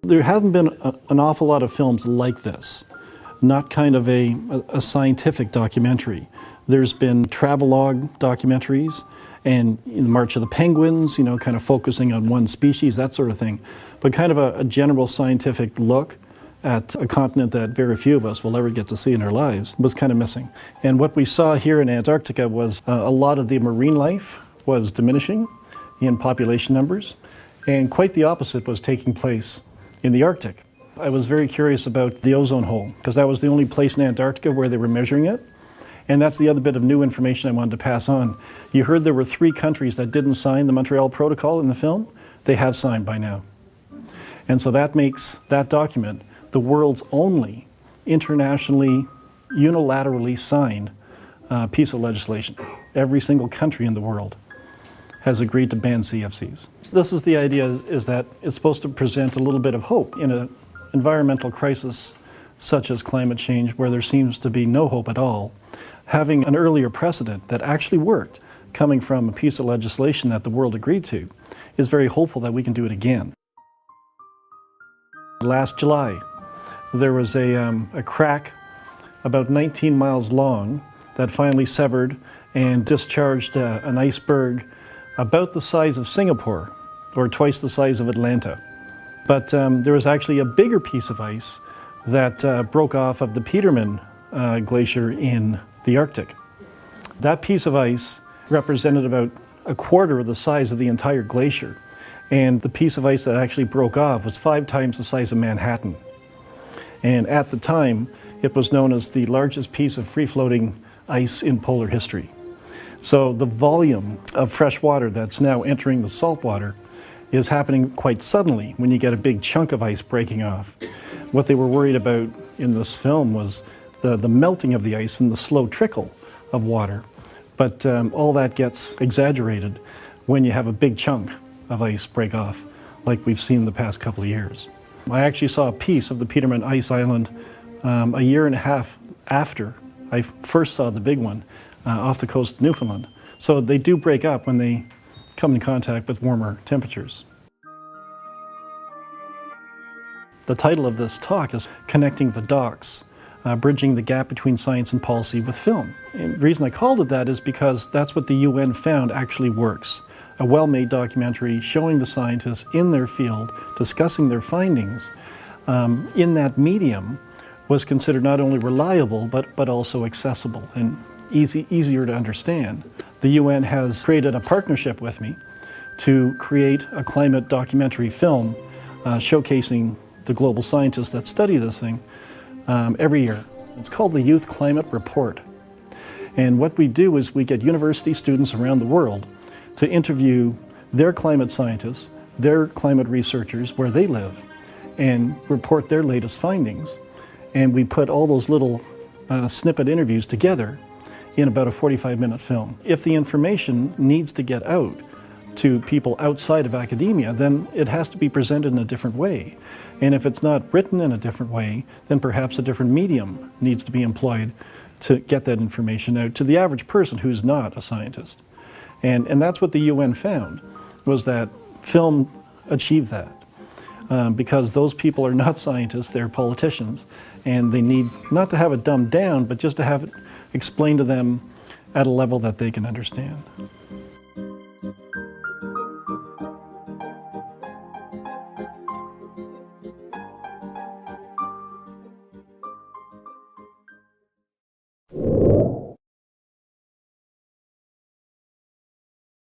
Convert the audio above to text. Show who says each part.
Speaker 1: There haven't been an awful lot of films like this, not kind of a scientific documentary. There's been travelogue documentaries and in the March of the Penguins, kind of focusing on one species, that sort of thing. But kind of a general scientific look at a continent that very few of us will ever get to see in our lives was kind of missing. And what we saw here in Antarctica was a lot of the marine life was diminishing in population numbers, and quite the opposite was taking place in the Arctic. I was very curious about the ozone hole, because that was the only place in Antarctica where they were measuring it. And that's the other bit of new information I wanted to pass on. You heard there were 3 countries that didn't sign the Montreal Protocol in the film. They have signed by now. And so that makes that document the world's only internationally, unilaterally signed piece of legislation. Every single country in the world has agreed to ban CFCs. This is the idea, is that it's supposed to present a little bit of hope in an environmental crisis such as climate change, where there seems to be no hope at all. Having an earlier precedent that actually worked, coming from a piece of legislation that the world agreed to, is very hopeful that we can do it again. Last July, there was a crack about 19 miles long that finally severed and discharged an iceberg about the size of Singapore, or twice the size of Atlanta. But there was actually a bigger piece of ice that broke off of the Petermann Glacier in the Arctic. That piece of ice represented about a quarter of the size of the entire glacier. And the piece of ice that actually broke off was 5 times the size of Manhattan. And at the time, it was known as the largest piece of free-floating ice in polar history. So the volume of fresh water that's now entering the salt water is happening quite suddenly when you get a big chunk of ice breaking off. What they were worried about in this film was the melting of the ice and the slow trickle of water. But all that gets exaggerated when you have a big chunk of ice break off, like we've seen the past couple of years. I actually saw a piece of the Petermann Ice Island a year and a half after I first saw the big one off the coast of Newfoundland. So they do break up when they come in contact with warmer temperatures. The title of this talk is Connecting the Dots, bridging the gap between science and policy with film. And the reason I called it that is because that's what the UN found actually works. A well-made documentary showing the scientists in their field, discussing their findings in that medium was considered not only reliable, but also accessible and easier to understand. The UN has created a partnership with me to create a climate documentary film showcasing the global scientists that study this thing every year. It's called the Youth Climate Report. And what we do is we get university students around the world to interview their climate scientists, their climate researchers where they live, and report their latest findings. And we put all those little snippet interviews together in about a 45-minute film. If the information needs to get out to people outside of academia, then it has to be presented in a different way. And if it's not written in a different way, then perhaps a different medium needs to be employed to get that information out to the average person who's not a scientist. And that's what the UN found, was that film achieved that. Because those people are not scientists, they're politicians, and they need not to have it dumbed down, but just to have it explained to them at a level that they can understand.